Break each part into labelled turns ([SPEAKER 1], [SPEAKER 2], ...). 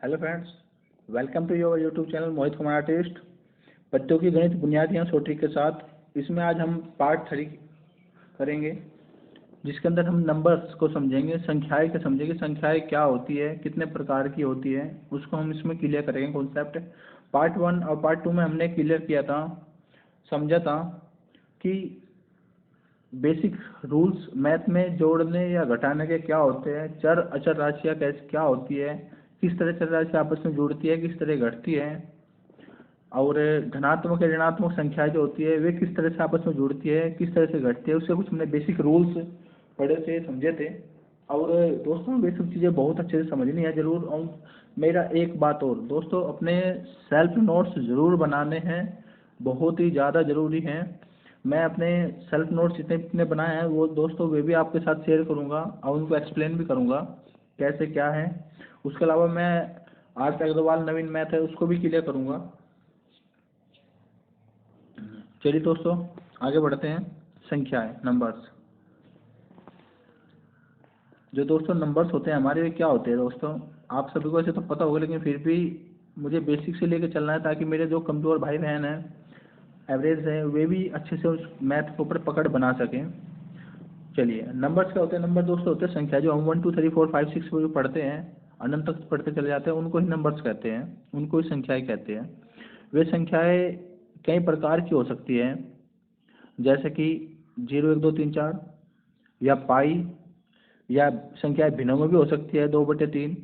[SPEAKER 1] Hello friends, welcome to your YouTube channel Mohit Kumar artist. बच्चों की गणित बुनियादियाँ छोटी के साथ इसमें आज हम पार्ट 3 करेंगे, जिसके अंदर हम नंबर्स को समझेंगे, संख्याएं को समझेंगे। संख्याएं क्या होती है, कितने प्रकार की होती है, उसको हम इसमें क्लियर करेंगे कॉन्सेप्ट। पार्ट 1 और पार्ट 2 में हमने क्लियर किया था, समझा था कि बेसिक रूल्स मैथ में जोड़ने या घटाने के क्या होते हैं, चर अचर राशियाँ कैसे क्या होती है, किस तरह चर राशि आपस में जुड़ती है, किस तरह घटती है, और धनात्मक या ऋणात्मक संख्या जो होती है वे किस तरह से आपस में जुड़ती है, किस तरह से घटती है, उससे कुछ हमने बेसिक रूल्स पढ़े थे, समझे थे। और दोस्तों वे सब चीज़ें बहुत अच्छे से समझनी है ज़रूर। और मेरा एक बात और दोस्तों, अपने सेल्फ नोट्स ज़रूर बनाने हैं, बहुत ही ज़्यादा ज़रूरी हैं। मैं अपने सेल्फ नोट्स जितने बनाए हैं वो दोस्तों वे भी आपके साथ शेयर करूंगा और उनको एक्सप्लेन भी करूंगा कैसे क्या है। उसके अलावा मैं आर्ट अग्रवाल नवीन मैथ है उसको भी क्लियर करूंगा। चलिए दोस्तों आगे बढ़ते हैं। संख्याएं, नंबर्स। जो दोस्तों नंबर्स होते हैं हमारे, क्या होते हैं दोस्तों, आप सभी को ऐसे तो पता होगा, लेकिन फिर भी मुझे बेसिक से लेकर चलना है ताकि मेरे जो कमज़ोर भाई बहन हैं, एवरेज हैं, वे भी अच्छे से उस मैथ के ऊपर पकड़ बना सकें। चलिए, नंबर्स क्या होते हैं। नंबर दोस्तों होते हैं संख्या, जो हम 1 2 3 4 5 6 जो पढ़ते हैं, अनंत तक पढ़ते चले जाते हैं, उनको ही नंबर्स कहते हैं, उनको ही संख्याएं कहते हैं। वे संख्याएं कई प्रकार की हो सकती हैं, जैसे कि 0 1 2 3 4, या पाई, या संख्याएं भिन्नों में भी हो सकती है 2/3।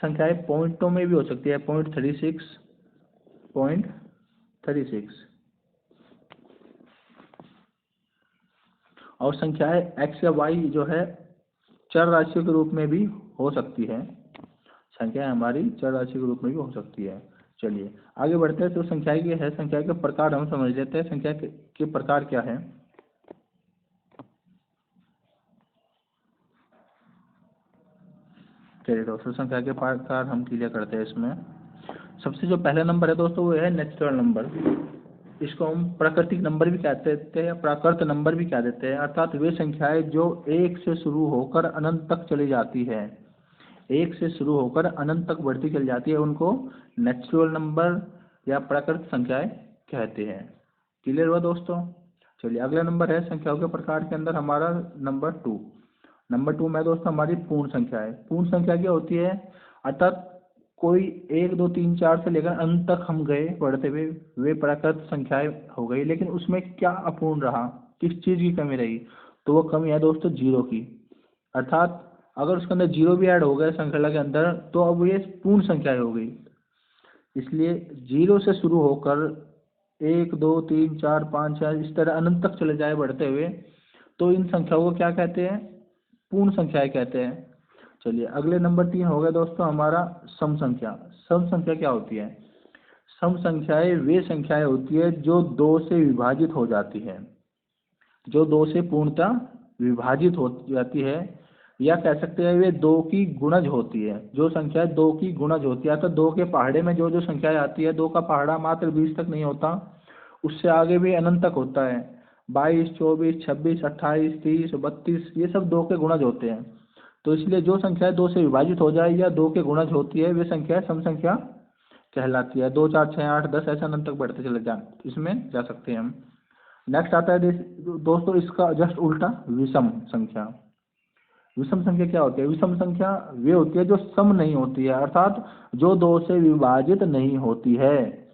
[SPEAKER 1] संख्याएं पॉइंटों में भी हो सकती है, 0.36 और संख्याएं x या y जो है चर राशियों के रूप में भी हो सकती है। संख्याएं हमारी चर राशि के रूप में भी हो सकती है। चलिए आगे बढ़ते हैं। तो संख्याएं की है, संख्या के प्रकार हम समझ लेते हैं। संख्या के प्रकार क्या है। चलिए दोस्तों, संख्या के प्रकार हम क्लियर करते हैं। इसमें सबसे जो पहला नंबर है दोस्तों वो है नेचुरल नंबर। इसको हम प्राकृतिक नंबर भी कहते हैं या प्राकृत नंबर भी कह देते हैं। अर्थात वे संख्याएं जो 1 से शुरू होकर अनंत तक चली जाती है, 1 से शुरू होकर अनंत तक बढ़ती चली जाती है, उनको नेचुरल नंबर या प्राकृत संख्याएं कहते हैं। क्लियर हुआ दोस्तों। चलिए अगला नंबर है संख्याओं के प्रकार के अंदर हमारा नंबर 2। नंबर 2 में दोस्तों हमारी पूर्ण संख्या है। पूर्ण संख्या क्या होती है, अर्थात कोई 1 2 3 4 से लेकर अंत तक हम गए बढ़ते हुए, वे प्राकृत संख्याएं हो गई, लेकिन उसमें क्या अपूर्ण रहा, किस चीज़ की कमी रही, तो वो कमी है दोस्तों जीरो की। अर्थात अगर उसके अंदर जीरो भी ऐड हो गए संख्या के अंदर तो अब ये पूर्ण संख्या हो गई। इसलिए जीरो से शुरू होकर 1 2 3 4 5 6 इस तरह अनंत तक चले जाए बढ़ते हुए, तो इन संख्याओं को क्या कहते हैं, पूर्ण संख्याएं कहते हैं। चलिए अगले नंबर 3 हो गया दोस्तों हमारा सम संख्या। सम संख्या क्या होती है। सम संख्याएं वे संख्याएं होती है जो 2 से विभाजित हो जाती है, जो 2 से पूर्णतः विभाजित हो जाती है, या कह सकते हैं वे 2 की गुणज होती है। जो संख्या 2 की गुणज होती है, तो 2 के पहाड़े में जो जो संख्याएं आती है, 2 का पहाड़ा मात्र 20 तक नहीं होता, उससे आगे भी अनंत तक होता है। 22 24 26 28 30 32 ये सब 2 के गुणज होते हैं। तो इसलिए जो संख्या 2 से विभाजित हो जाए या 2 के गुणज होती है, वे संख्या सम संख्या कहलाती है। 2 4 6 8 10 ऐसे अनंत तक बढ़ते चले इसमें जा सकते हैं हम। नेक्स्ट आता है दोस्तों इसका जस्ट उल्टा, विषम संख्या। विषम संख्या क्या होती है। विषम संख्या वे होती है जो सम नहीं होती है, अर्थात जो 2 से विभाजित नहीं होती है,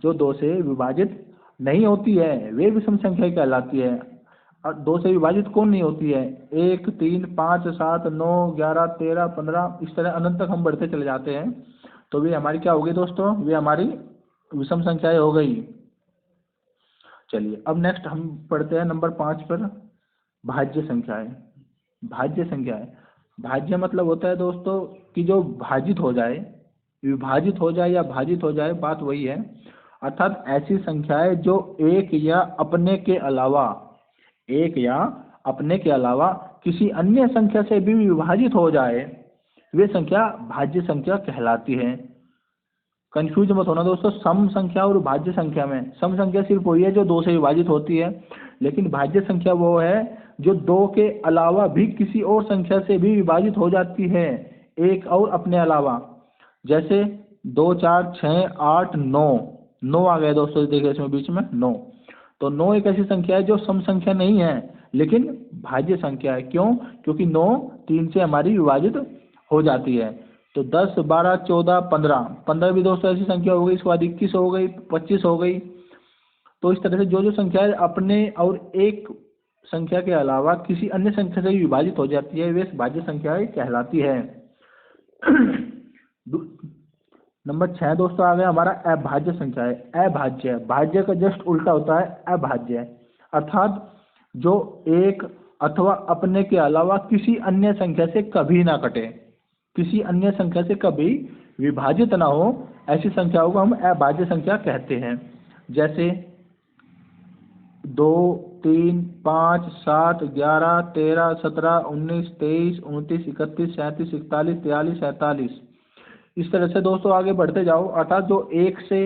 [SPEAKER 1] जो 2 से विभाजित नहीं होती है वे विषम संख्या कहलाती है। और 2 से विभाजित कौन नहीं होती है, 1 3 5 7 9 11 13 15 इस तरह अनंत तक हम बढ़ते चले जाते हैं, तो वे हमारी क्या होगी दोस्तों, वे हमारी विषम संख्याएं हो गई। चलिए अब नेक्स्ट हम पढ़ते हैं नंबर 5 पर, भाज्य संख्याएं। भाज्य संख्याएं, भाज्य मतलब होता है दोस्तों कि जो भाजित हो जाए, विभाजित हो जाए या भाजित हो जाए, बात वही है। अर्थात ऐसी संख्याएं जो एक या अपने के अलावा किसी अन्य संख्या से भी विभाजित हो जाए, वे संख्या भाज्य संख्या कहलाती है। कंफ्यूज मत होना दोस्तों, सम संख्या और भाज्य संख्या में। सम संख्या सिर्फ वही है जो 2 से विभाजित होती है, लेकिन भाज्य संख्या वो है जो 2 के अलावा भी किसी और संख्या से भी विभाजित हो जाती है, एक और अपने अलावा। जैसे 2 4 6 8 9, 9 आ गया दोस्तों, देखिए इसमें बीच में 9। तो 9 एक ऐसी संख्या है जो सम संख्या नहीं है लेकिन भाज्य संख्या है। क्यों? क्योंकि 9 3 से हमारी विभाजित हो जाती है। तो 10 12 14 15, 15 भी दोस्तों ऐसी संख्या हो गई। इसके बाद 21 हो गई, 25 हो गई। तो इस तरह से जो जो संख्याएं अपने और एक संख्या के अलावा किसी अन्य संख्या से विभाजित हो जाती है वे भाज्य संख्याएं कहलाती है। नंबर 6 दोस्तों आ गया हमारा अभाज्य संख्या है। अभाज्य, भाज्य का जस्ट उल्टा होता है अभाज्य, अर्थात जो एक अथवा अपने के अलावा किसी अन्य संख्या से कभी ना कटे, किसी अन्य संख्या से कभी विभाजित ना हो, ऐसी संख्याओं को हम अभाज्य संख्या कहते हैं। जैसे 2 3 5 7 11 13 17 19 23 29 31 37 41 43 47, इस तरह से दोस्तों आगे बढ़ते जाओ, अर्थात जो एक से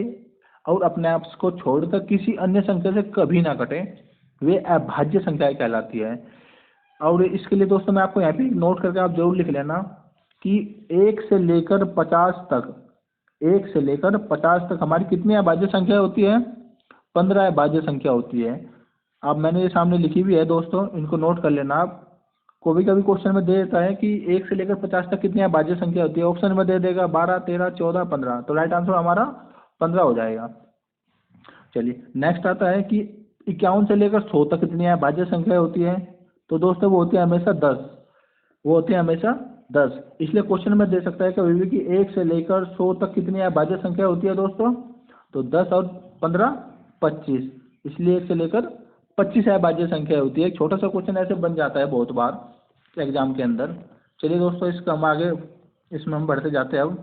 [SPEAKER 1] और अपने आप को छोड़कर किसी अन्य संख्या से कभी ना कटे वे अभाज्य संख्याएं कहलाती है। और इसके लिए दोस्तों मैं आपको यहाँ पे नोट करके आप जरूर लिख लेना कि 1 से लेकर 50 तक, 1 से लेकर 50 तक हमारी कितनी अभाज्य संख्या होती है? 15 अभाज्य संख्या होती है। अब मैंने ये सामने लिखी भी है दोस्तों, इनको नोट कर लेना आप। कभी कभी क्वेश्चन में दे देता है कि 1 से लेकर 50 तक कितनी अभाज्य संख्या होती है, ऑप्शन में दे देगा 12 13 14 15, तो राइट आंसर हमारा 15 हो जाएगा। चलिए नेक्स्ट आता है कि 51 से लेकर 100 तक कितनी अभाज्य संख्या होती है? तो दोस्तों वो होती है हमेशा 10, वो होती है हमेशा 10। इसलिए क्वेश्चन में दे सकता है कभी भी कि 1 से लेकर 100 तक कितनी अभाज्य संख्या होती है दोस्तों? तो 10 और 15 25, इसलिए 1 से लेकर 25 अभाज्य संख्या होती है। एक छोटा सा क्वेश्चन ऐसे बन जाता है बहुत बार एग्जाम के अंदर। चलिए दोस्तों इसका हम आगे इसमें हम बढ़ते जाते हैं। अब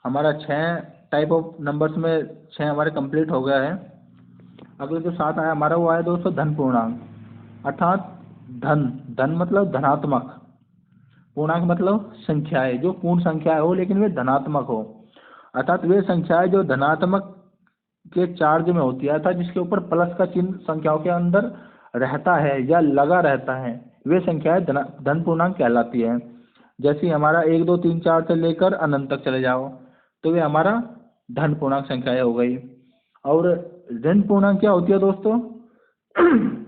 [SPEAKER 1] हमारा 6 टाइप ऑफ नंबर्स में 6 हमारे कंप्लीट हो गया है। अगले जो 7 आया हमारा वो आया दोस्तों धन पूर्णांक, अर्थात धन, धन मतलब धनात्मक, पूर्णांक मतलब संख्याएं जो पूर्ण संख्याएं हो लेकिन वे धनात्मक हो, अर्थात वे संख्याएं जो धनात्मक के चार्ज में होती है, अर्थात जिसके ऊपर प्लस का चिन्ह संख्याओं के अंदर रहता है या लगा रहता है, वे संख्याएं धन पूर्णांक कहलाती है। जैसे हमारा 1 2 3 4 से लेकर अनंत तक चले जाओ तो वे हमारा धन पूर्णांक संख्याएं हो गई। और ऋण पूर्णांक क्या होती है दोस्तों?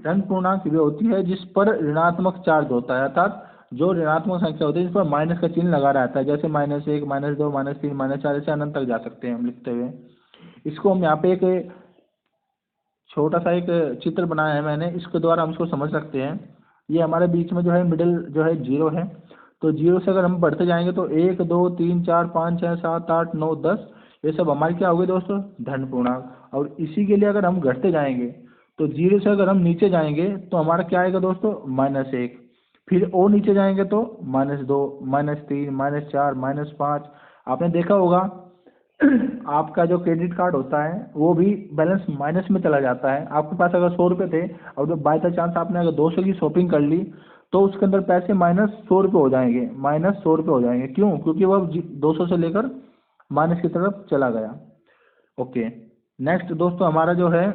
[SPEAKER 1] ऋण पूर्णांक वे होती है जिस पर ऋणात्मक चार्ज होता है, अर्थात जो ऋणात्मक संख्या होती है जिस पर माइनस का चिन्ह लगा रहता है, जैसे -1 -2 -3 -4 ऐसे अनंत तक जा सकते हैं हम लिखते हुए। इसको हम यहाँ पे एक छोटा सा एक चित्र बनाया है मैंने, इसके द्वारा हम इसको समझ सकते हैं। ये हमारे बीच में जो है मिडिल जो है 0 है, तो 0 से अगर हम बढ़ते जाएंगे तो 1 2 3 4 5 6 7 8 9 10, ये सब हमारी क्या हो गई दोस्तों? धन पूर्णांक। और इसी के लिए अगर हम घटते जाएंगे तो 0 से अगर हम नीचे जाएंगे तो हमारा क्या आएगा दोस्तों? -1, फिर और नीचे जाएंगे तो -2 -3 -4 -5। आपने देखा होगा आपका जो क्रेडिट कार्ड होता है वो भी बैलेंस माइनस में चला जाता है। आपके पास अगर 100 रुपये थे और जब बाई चांस आपने अगर 200 की शॉपिंग कर ली तो उसके अंदर पैसे -100 रुपये हो जाएंगे, -100 रुपये हो जाएंगे। क्यों? क्योंकि वो 200 से लेकर माइनस की तरफ चला गया। ओके, नेक्स्ट दोस्तों हमारा जो है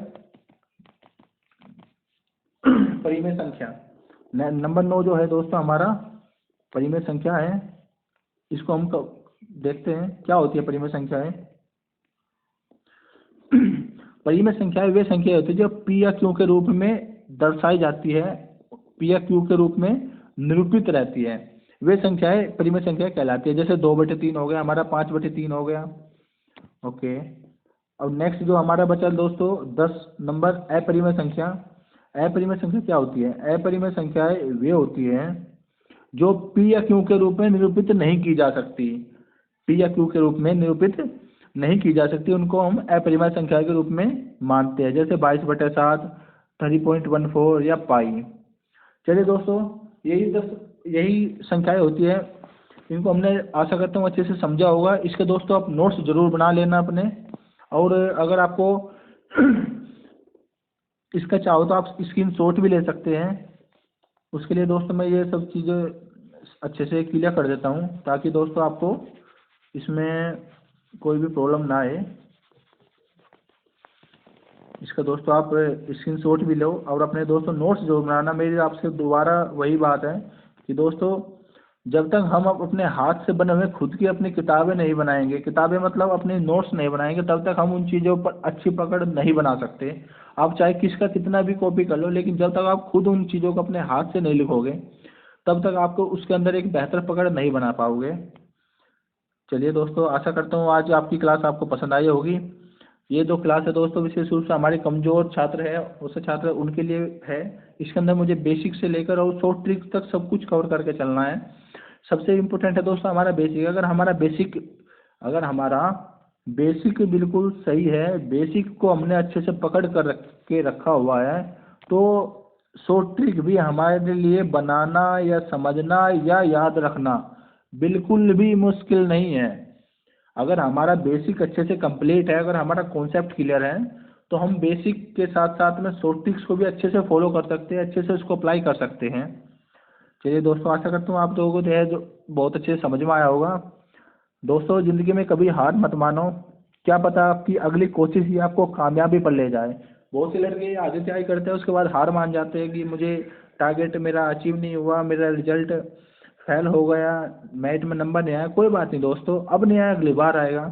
[SPEAKER 1] परिमेय संख्या, नंबर 9 जो है दोस्तों हमारा परिमेय संख्या है। इसको हम देखते हैं क्या होती है परिमेय संख्याएं। परिमेय संख्याएं वे संख्याएं होती है जो पी या क्यू के रूप में दर्शाई जाती है, पी या क्यू के रूप में निरूपित रहती है, वे संख्याएं परिमेय संख्या कहलाती है। जैसे 2/3 हो गया हमारा, 5/3 हो गया। ओके, और नेक्स्ट जो हमारा बचा दोस्तों 10 नंबर अपरिमेय संख्या। अपरिमेय संख्या क्या होती है? अपरिमेय संख्याएं वे होती हैं जो पी या क्यू के रूप में निरूपित नहीं की जा सकती, पी या क्यू के रूप में निरूपित नहीं की जा सकती, उनको हम अपरिमेय संख्या के रूप में मानते हैं। जैसे 22/7, 3.14 या पाई। चलिए दोस्तों यही संख्याएं होती है, इनको हमने आशा करता हूँ अच्छे से समझा होगा। इसके दोस्तों आप नोट्स जरूर बना लेना अपने, और अगर आपको इसका चाहो तो आप स्क्रीनशॉट भी ले सकते हैं। उसके लिए दोस्तों मैं ये सब चीज़ें अच्छे से क्लियर कर देता हूँ ताकि दोस्तों आपको इसमें कोई भी प्रॉब्लम ना आए। इसका दोस्तों आप स्क्रीनशॉट भी लो और अपने दोस्तों नोट्स जो बनाना। मेरी आपसे दोबारा वही बात है कि दोस्तों जब तक हम अपने हाथ से बने हुए खुद की अपनी किताबें नहीं बनाएंगे, किताबें मतलब अपने नोट्स नहीं बनाएंगे, तब तक हम उन चीज़ों पर अच्छी पकड़ नहीं बना सकते। आप चाहे किसका कितना भी कॉपी कर लो, लेकिन जब तक आप खुद उन चीज़ों को अपने हाथ से नहीं लिखोगे, तब तक आपको उसके अंदर एक बेहतर पकड़ नहीं बना पाओगे। चलिए दोस्तों, आशा करता हूँ आज आपकी क्लास आपको पसंद आई होगी। ये जो क्लास है दोस्तों, विशेष रूप से हमारे कमज़ोर छात्र है, उस छात्र उनके लिए है। इसके अंदर मुझे बेसिक से लेकर और शॉर्ट ट्रिक तक सब कुछ कवर करके चलना है। सबसे इम्पोर्टेंट है दोस्तों हमारा बेसिक। अगर हमारा बेसिक बिल्कुल सही है, बेसिक को हमने अच्छे से पकड़ कर रखा हुआ है, तो शॉर्ट ट्रिक भी हमारे लिए बनाना या समझना या याद रखना बिल्कुल भी मुश्किल नहीं है। अगर हमारा बेसिक अच्छे से कंप्लीट है, अगर हमारा कॉन्सेप्ट क्लियर है, तो हम बेसिक के साथ साथ में शॉर्ट ट्रिक्स को भी अच्छे से फॉलो कर सकते हैं, अच्छे से उसको अप्लाई कर सकते हैं। चलिए दोस्तों, आशा करता हूँ आप लोगों को जो है जो बहुत अच्छे से समझ में आया होगा। दोस्तों, ज़िंदगी में कभी हार मत मानो। क्या पता आपकी अगली कोशिश ही आपको कामयाबी पर ले जाए। बहुत से लड़के आगे तैयारी करते हैं, उसके बाद हार मान जाते हैं कि मुझे टारगेट मेरा अचीव नहीं हुआ, मेरा रिजल्ट फेल हो गया, मैथ में नंबर नहीं आया। कोई बात नहीं दोस्तों, अब नहीं आया अगली बार आएगा,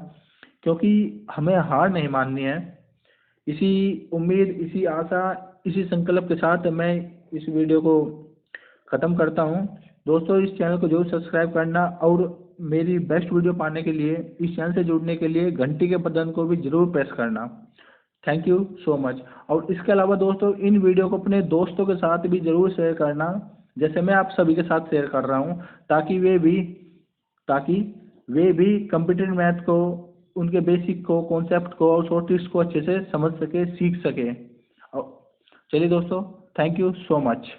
[SPEAKER 1] क्योंकि हमें हार नहीं माननी है। इसी उम्मीद, इसी आशा, इसी संकल्प के साथ मैं इस वीडियो को ख़त्म करता हूँ। दोस्तों, इस चैनल को जरूर सब्सक्राइब करना और मेरी बेस्ट वीडियो पाने के लिए, इस चैनल से जुड़ने के लिए घंटी के बटन को भी जरूर प्रेस करना। Thank you so much. और इसके अलावा दोस्तों, इन वीडियो को अपने दोस्तों के साथ भी ज़रूर शेयर करना, जैसे मैं आप सभी के साथ शेयर कर रहा हूँ, ताकि वे भी कंप्यूटर मैथ को, उनके बेसिक को, कॉन्सेप्ट को और शॉर्ट ट्रिक्स को अच्छे से समझ सके, सीख सके। और चलिए दोस्तों, थैंक यू सो मच।